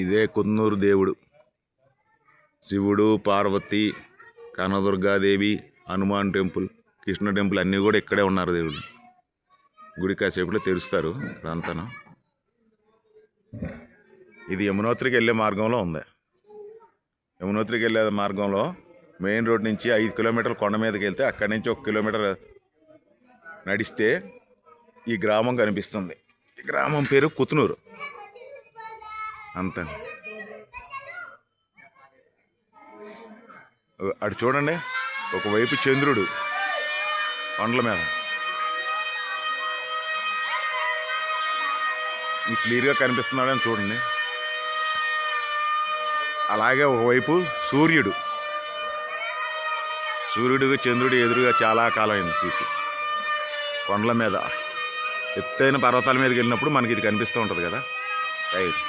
ఇదే కున్నూరు దేవుడు. శివుడు, పార్వతి, కనదుర్గాదేవి, హనుమాన్ టెంపుల్, కృష్ణ టెంపుల్ అన్నీ కూడా ఇక్కడే ఉన్నారు. దేవుడు గుడి కాసేపులో తెరుస్తారు. ఇక్కడంతాను ఇది యమునోత్రికి వెళ్ళే మార్గంలో ఉంది. యమునోత్రికి వెళ్ళే మార్గంలో మెయిన్ రోడ్ నుంచి 5 కిలోమీటర్లు కొండ మీదకి వెళ్తే అక్కడి నుంచి 1 కిలోమీటర్ నడిస్తే ఈ గ్రామం కనిపిస్తుంది. ఈ గ్రామం పేరు కుతునూరు. అంతే. అటు చూడండి, ఒకవైపు చంద్రుడు కొండల మీద మీకు క్లియర్గా కనిపిస్తున్నాడని చూడండి. అలాగే ఒకవైపు సూర్యుడు చంద్రుడు ఎదురుగా చాలా కాలం అయింది చూసి. కొండల మీద ఎత్తైన పర్వతాల మీదకి వెళ్ళినప్పుడు మనకి ఇది కనిపిస్తూ ఉంటుంది కదా. రైట్.